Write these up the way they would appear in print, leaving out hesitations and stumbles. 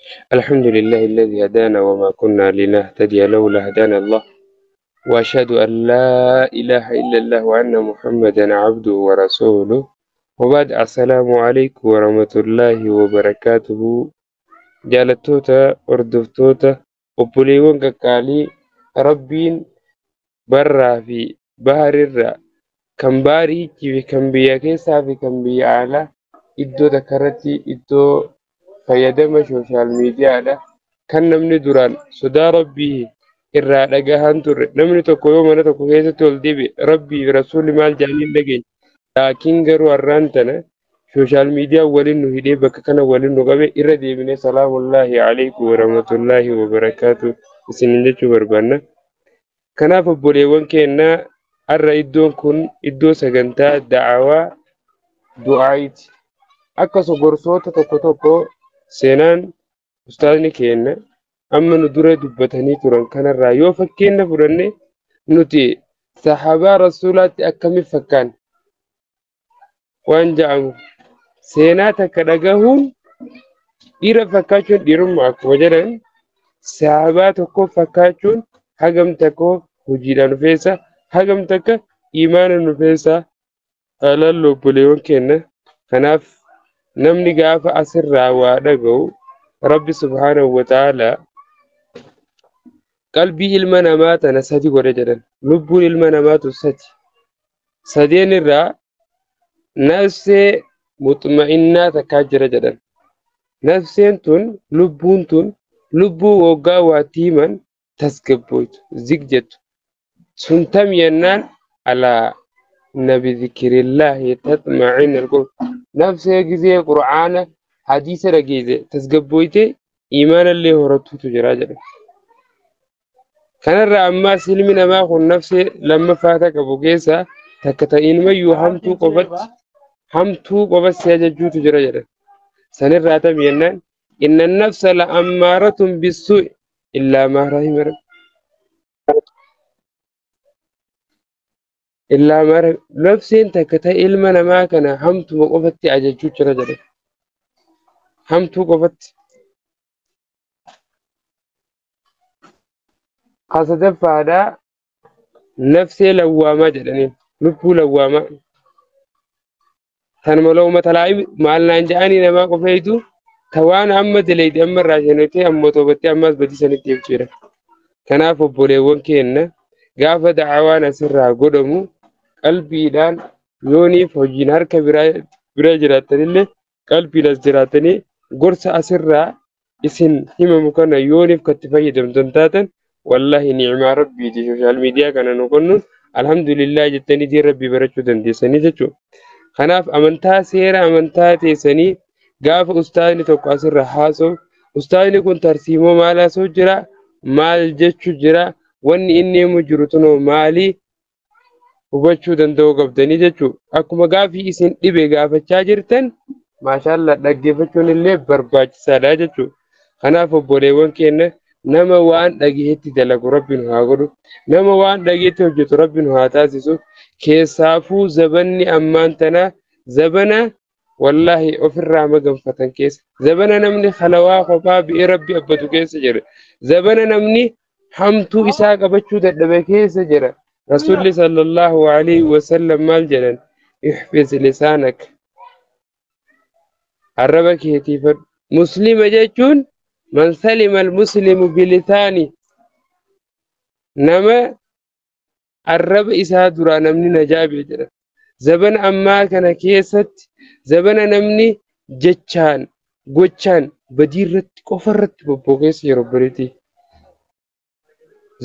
الحمد لله الذي هدانا وما كنا لنهتدي لولا هدانا الله، وأشهد أن لا إله إلا الله وأن محمدا عبده ورسوله. وبعد السلام عليكم ورحمة الله وبركاته. جالتوتا أردفتوتا وبوليون كالي ربين برا في بحر الرا كم باري في كم بيا كيسا في كم بيا على إدو ذكرتي إدو fayyadama sooshaal miidiyaadha kan namni duraan sodaa rabbii irraa dhagahan turre. Namni tokko yoo mana tokko keessatti ol dibe rabbii fi rasuulli maal jedhanii hin dhageenye. Laakiin garuu har'aan tana sooshaal miidiyaa waliin nu hidhee bakka kana waliin nu qabe irra deebinee salaamullaahi alaikum warahmatullaahi wabarakaatu isinin jechuu barbaanna. Kanaaf obboleewwan keenyaa har'a iddoon kun iddoo sagantaa da'awaa du'aayiiti. Akkasuma gorsoota tokko tokko seenaan ustaasni keenya amma nu dura dubbatanii turan kanarraa yoo fakkeenya fudhanne nuti sahabaa rasuulaatti akkamiin fakkaanna waan jedhamu seenaa takka dhagahuun dhiira fakkaachuun dhiirummaa akkuma jedhan sahabaa tokko fakkaachuun hagam tokko hojiidhaan nu feessa hagam takka imaana nu feessa haalaan obboleewwan keenya. Kanaaf namni gaafa asirraa waa dhaga'u rabbi subhaanahu wa ta'aalaa qalbii ilma namaa tana sadi godhe jedhan. Lubbuun ilma namaatu sadeen irraa nafsee muxma'innaa takkaa jira jedhan. Nafseen tun lubbuu waggaa waa tiiman tasgabbooytu zig jettu sun tam yennaan alaa بذكر الله تطمئن القلوب. نفسه جزء قرآن حديث رجيزة تسقبويته إيمان اللي هرتو تجراجر. كان الرأما سلمنا ما هو نفسه لما فاتك أبو جيسا تكتئن ما همتو قبت سيججو تجراجر. سنرى تبينن إن النفس لأمارة بالسوء إلا ما رحم ربك. illaa mara nafseen takka ta'e ilma namaa kana hamtuu qofatti ajajjuu jira jedhe. Hamtuu qofatti. Kasadaffaadhaa nafsee lawwaamaa jedhaniin lubbuu lawwaamaa. Tan mala uummata laa'i maal naan jedhanii namaa qofeetu tawaan amma dileeydi amma irraa shanitee ammoo toobatti ammas badii sanitti jechuudha. Kanaaf obboleewwan keenya gaafa da'awaan asirraa godhamu qalbiidhaan yooniif hojiin harka bira jiraatanillee qalbiidhaas jiraatanii gorsa asirraa isin himamu kana yooniif katti fayyadamtan taatan wallahi ni'imaa rabbiiti. Sooshaal miidiyaa kana nu qonnuun alhamdulillah jettanii diin rabbii barachuu dandeessanii jechuudha. Kanaaf amantaa seera amantaa teessanii gaafa ustaadni tokko asirra haasa'u ustaadni kun tarsiimoo maal haasa'u jira maal jechuu jira wanni inni himu jiru tunoo maalii hubachuu danda'uu qabdanii jechuudha. Akkuma gaafii isin dhibe gaafachaa jirtan maashaallah dhaggeeffachuun illee barbaachisaadha jechuudha. Kanaaf obboleewwan keenya nama waan dhageetti dalagu rabbiin haa godhu. Nama waan dhageetti hojjetu rabbiin haa taasisu. Keessaafuu zabanni ammaan tanaa zabana wallahi ofirraa maganfatan keessa. Zabana namni halawaa kophaa bi'ee rabbi abbatu keessa jira. Zabana namni hamtuu isaa qabachuu dadhabe keessa jira. رسول صلى الله عليه وسلم مال جنن احفظ لسانك عربك هتيفر مسلم جيتون من سلم المسلم بلسانه نما عرب إساء درا نمني نجابي جرا زبن أما كان كيست زبن نمني جتشان قوتشان بديرت كفرت ببوكيس يربريتي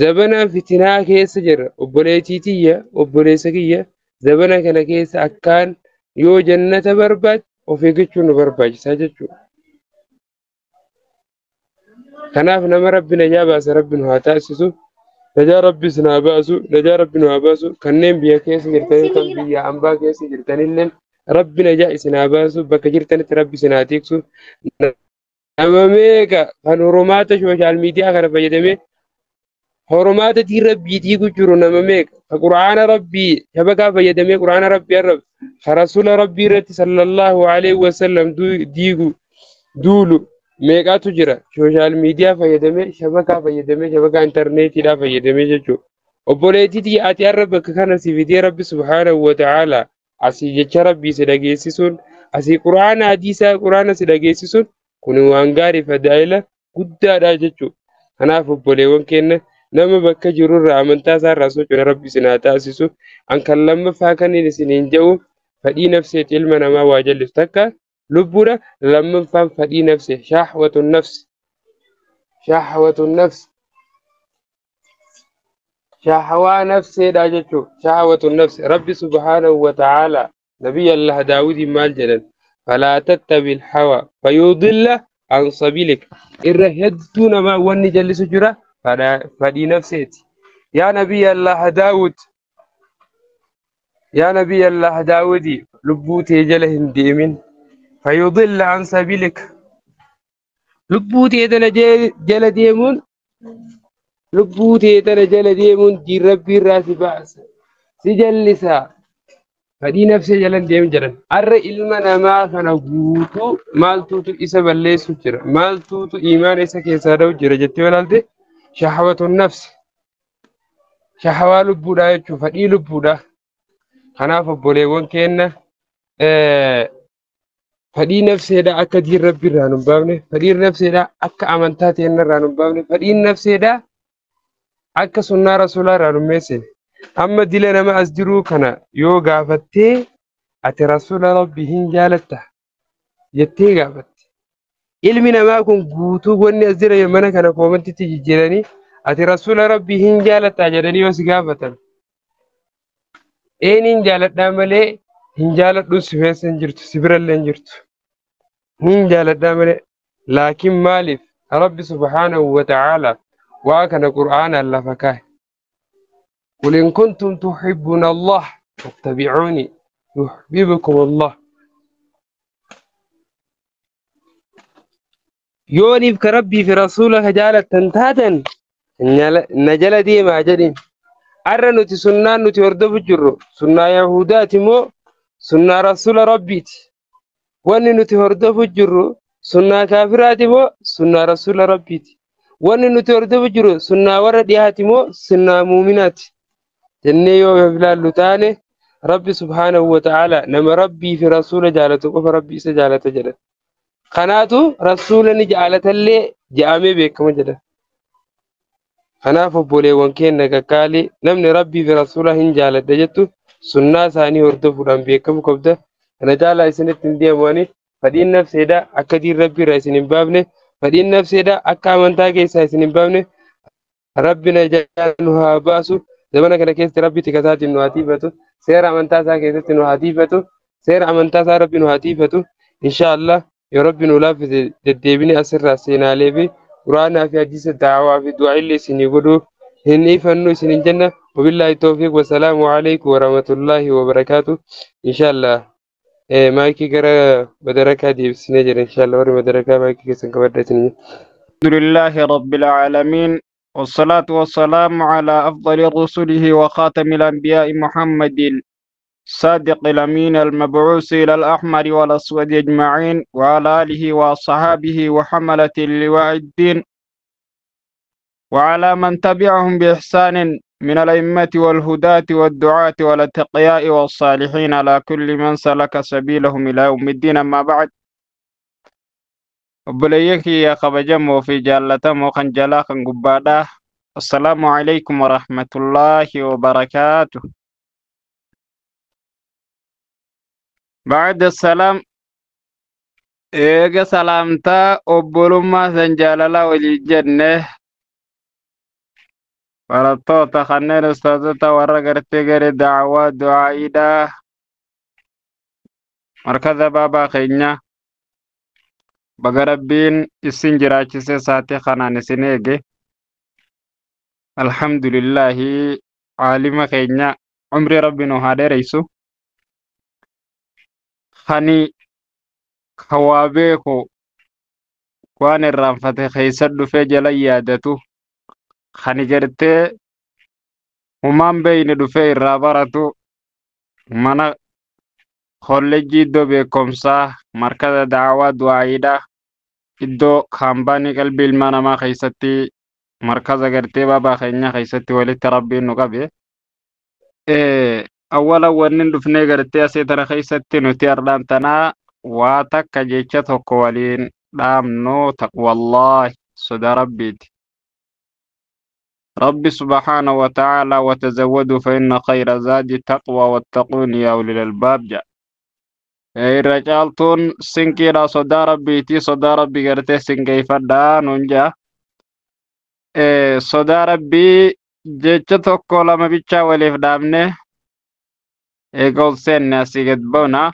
zabana fitinaa keessa jirra obboleettiitiyya obboleessa kiyya zabana kana keessa akkaan yoo jannata barbaad of eeggachuu nu barbaachisaa jechuudha. Kanaaf nama rabbi najaa baasa rabbi nu haa taasisu najaa rabbi sin haa baasu najaa rabbi nu haa baasu kanneen biyya keessa jirtanii kan biyya ambaa keessa jirtanillee rabbi najaa isin haa baasu bakka jirtanitti rabbi sin haa tiksu. Nama meeqa kan oromaata sooshaal miidiyaa kana fayyadamee Horomaata tii rabbii diigu jiru nama meeqa quraana rabbii shabakaa fayyadamee quraana rabbii arrab rasula rabbii irratti sallallahu alaihi wasallam diigu duulu meeqaatu jira sooshaal miidiyaa fayyadamee shabakaa intarneetiidhaa fayyadamee jechuudha. Obboleettiitii ati har'a bakka kana si fidee rabbi subhaanahu wa ta'aalaa asii jecha rabbii si dhageessisuun asii quraana hadiisaa quraana si dhageessisuun kun waan gaarii fadaa'ila guddaadha jechuudha. Kanaaf obboleewwan keenya nama bakka jirurraa amantaa isaarraa socho'u rabbi isin haa taasisu. An kan lammaffaa kan isiniin jedhu fedhii nafseeti ilma namaa waa jallisu takka lubbuudha. Lammaffaan fedhii nafse shahwatun nafs shahwaa nafseedha jechuudha. Shahwatun nafs rabbi subhaanahu wa ta'aalaa nabiyyi allah daawudiin maal jedhan falaa tattabil hawa fayudilla an sabilik irra hedduu namaa wanni jallisu jira fedhii nafseeti. yaa nabiyyi allah daawud yaa nabiyyi allah daawudi lubbuu tee jala hin deemin فيضل عن سبيلك لبوتي تنا جل ديمون دي ربي راسي باس سجلسا فدي نفسي جلن ديم جلن أر إلمنا ما كان غوتو مالتو إسا بلسو جرا مالتو إيمان إسا كيسارو جرا جتي ولالتي شهوة النفس شهوة لبودا يجو فدي لبودا خناف بوليوان كينا fedhii nafseedha akka diin rabbi irraa nun baafne fedhii nafseedha akka amantaa teenna irraa nun baafne fedhii nafseedha akka sunnaa rasuulaa irraa nun meessine amma dila nama as jiruu kana yoo gaafattee ati rasuula rabbii hin jaalatta jettee gaafatte ilmi namaa kun guutuu wanni as jira mana kana koomantitti jijjiiranii ati rasuula rabbii hin jaalatta jedhanii yoo si gaafatan eeniin jaaladhaa malee hin jaaladhuun si keessa hin jirtu si birallee hin jirtu hin jaaladhaa malee laakiin maaliif rabbi subhaanahu wa ta'aalaa waa kana qur'aanaan lafa kaa'e qul in kuntum tuhibbuna allah fattabi'uuni yuhbibkum allah yooniif ka rabbii fi rasuula ka jaalattan taatan na jala deemaa jedhin arra nuti sunnaan nuti hordofu jirru sunnaa yahudaati moo sunnaa rasuula rabbiiti wanni nuti hordofu jirru sunnaa kaafiraati moo sunnaa rasuula rabbiiti wanni nuti hordofu jirru sunnaa warra dhiyaati moo sunnaa muuminaati jennee yoo ilaallu taane rabbi subhaanahu wa ta'aalaa nama rabbii fi rasuula jaalatu qofa rabbi isa jaalata jedha kanaatu rasuula ni jaalatallee je'amee beekama jedha. Kanaaf obboleewwan keenya gaggaalee namni rabbii fi rasuula hin jaaladha jettu sunnaa isaanii hordofuudhaan beekamu qabda. Kana caalaa isinitti hin deemanii fedhiin nafseedha akka diin rabbii irraa isin hin baafne fedhiin nafseedha akka amantaa keessaa isin hin baafne rabbi na jaalala nu haa baasu zamana kana keessatti rabbi tikasaatiin nu haa tiifatu seera amantaa isaa keessatti nu haa tiifatu seera amantaa isaa rabbi nu haa tiifatu inshaallah yoo rabbi nu laaffise deddeebine asirraa seenaalee fi quraanaa fi hadiisa daawaa fi du'aa illee isinii godhuu hin ifannu isinin jenna wabillahi tawfiiq wasalaamu alaikum warahmatullahi wabarakaatu inshaallah maayikii gara madarakaa deebisnee jira inshaallah warri madarakaa maayikii keessan qabadha isin alhamdulillahi rabbil aalamiin والصلاة والسلام على أفضل رسله وخاتم الأنبياء محمد صادق الأمين المبعوث إلى الأحمر والأسود أجمعين وعلى آله وصحابه وحملة اللواء الدين وعلى من تبعهم بإحسان من الأئمة والهداة والدعاة والأتقياء والصالحين على كل من سلك سبيلهم إلى يوم الدين. أما بعد بليكي يا خبجم وفي جالتم وخنجلا خنقبادا السلام عليكم ورحمة الله وبركاته. بعد السلام إيجا سلامتا أبولما سنجاللا وللجنة ورطوتا خنين استاذتا ورقرتي غير دعوة دعائدا مركز بابا خينيا بغربين السنجراچي ساتي خنان سنيجي الحمد لله عالم خينيا عمري ربنا هذا رئيسو خني خوابيكو وان الرانفتي خيسد في جلي يادتو خني جرتي ومان بين دفي الرابرتو منا خلجي دو بكمسا مركز دعوة دعايدا iddoo kaambaanii qalbii ilmaa namaa keessatti markaza gartee baabaa keenya keessatti walitti rabbiin nu qabe. Awwala wanni dhufnee gartee asii tana keessatti nuti ardhaan tanaa waa takka jecha tokko waliin dhaamnu taqwallaahi sodaa rabbiiti. رب سبحانه وتعالى وتزودوا فإن خير زاد التقوى واتقون يا أولي الألباب جاء. رجالتون سنكيرا صدا ربيتي صدا ربي قرتي سنكي فدان ونجا صدا ربي جيتشتو كولا ما بيتشا وليف دامنه يقول سن ناسي قد بونا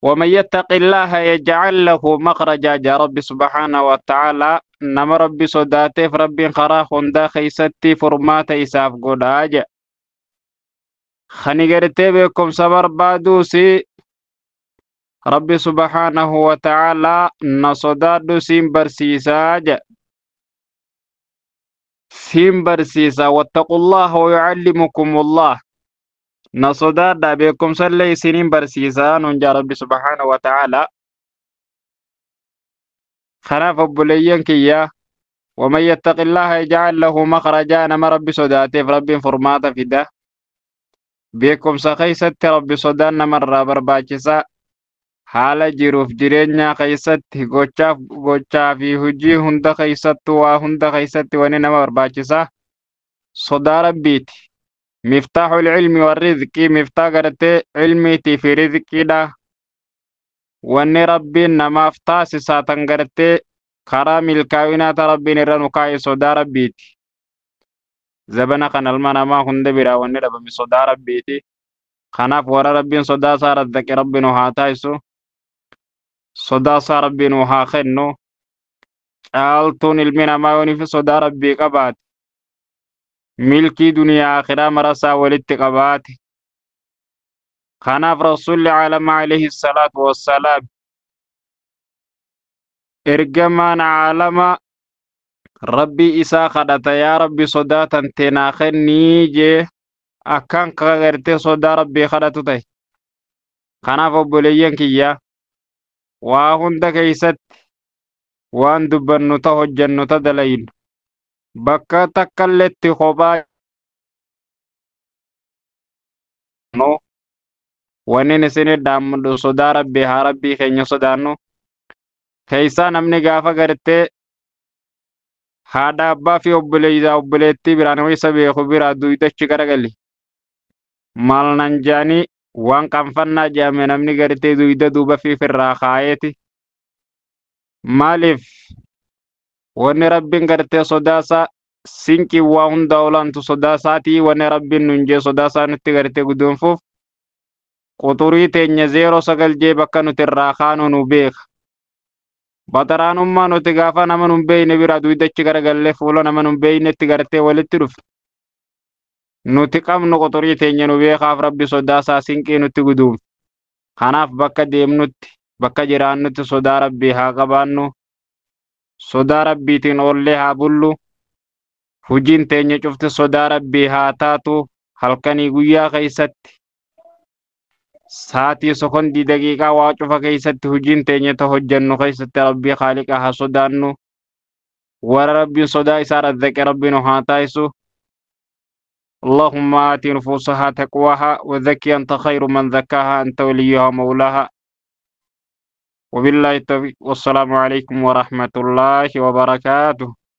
ومن يتق الله يجعل له مخرجا جا رب سبحانه وتعالى نما ربي صداته ربي خرا خندا خيستي فرماتا إساف قداجا خني قرتي بكم صبر بادوسي ربي سبحانه وتعالى نصداد سيم برسيساجا سيم برسيسا واتقوا الله ويعلمكم الله نصداد بكم سلي سنين برسيسا ننجا ربي سبحانه وتعالى خلاف بليين كيا ومن يتق الله يجعل له مخرجا نما ربي صداته ربي فرماتا فدا بكم سخيست ربي صدان مرة برباچسا حال جروف جرينيا خيست غوچا في هجي هند خيست وا هند خيست وني نما برباچسا صدا ربيت مفتاح العلم والرزق مفتاح غرتي علمي في رزقي دا wanni rabbiin namaaf taasisaa tan gartee karaa milkaa'inaata rabbiin irra nu kaa'e sodaa rabbiiti. Zabana kan ilma namaa hunda biraa wanni dhabame sodaa rabbiiti. Kanaaf warra rabbiin sodaa isaa razzaqe rabbi nu haa taasisu. Sodaa isaa rabbi nu haa kennu. Caaltuun ilmi namaa yooniif sodaa rabbii qabaate. Milkii duniyaa akhiraa marasaa walitti qabaate. خناف رسول عالم عليه الصلاة والسلام إرجمان عالم ربي إسا خدت يا ربي صداتا تناخني جي أكان كغيرتي صدا ربي خدتتي خناف بوليين كيا واهند كيست وان دبنو تهجنو تدلين بكا تكالت خبا نو wanni isin dhaamdu sodaa rabbii haa rabbii keenya sodaannu keessaa namni gaafa gartee haadha abbaa fi obboleettii biraan isa beeku biraa duydachi garagalli maal nan jaanii waan qanfannaa jaame namni gartee duyda duuba fi firraa kaayeeti maaliif wanni rabbiin gartee sodaasaa sinqii waa hunda olaantu sodaasaatii wanni rabbiin nunjee sodaasaa nutti gartee guduunfuuf quturii teenya 09 jee bakka nuti irraa kaanu nu beeka. Bataraanummaa nuti gaafa nama nun beeyne bira duydachi garagallee fuula nama nun beeynetti gartee walitti dhufe. Nuti qabnu quturii teenya nu beekaaf rabbi sodaasaa sinqii nutti guduun. Kanaaf bakka deemnutti bakka jiraannutti sodaa rabbii haa qabaannu. Sodaa rabbiitiin oollee haa bullu. Hujiin teenya cufti sodaa rabbii haa taatu halkanii guyyaa keessatti. Saatii sokondii daqiiqaa waa cufa keessatti hujiin teenya ta hojjannu keessatti rabbii khaaliqa haa sodaannu warra rabbiin sodaa isaa razzaqe rabbiin haa taasisu اللهم آت نفوسها تقواها وزكي أنت خير من زكاها أنت وليها مولاها وبالله التوفيق والسلام عليكم ورحمة الله وبركاته.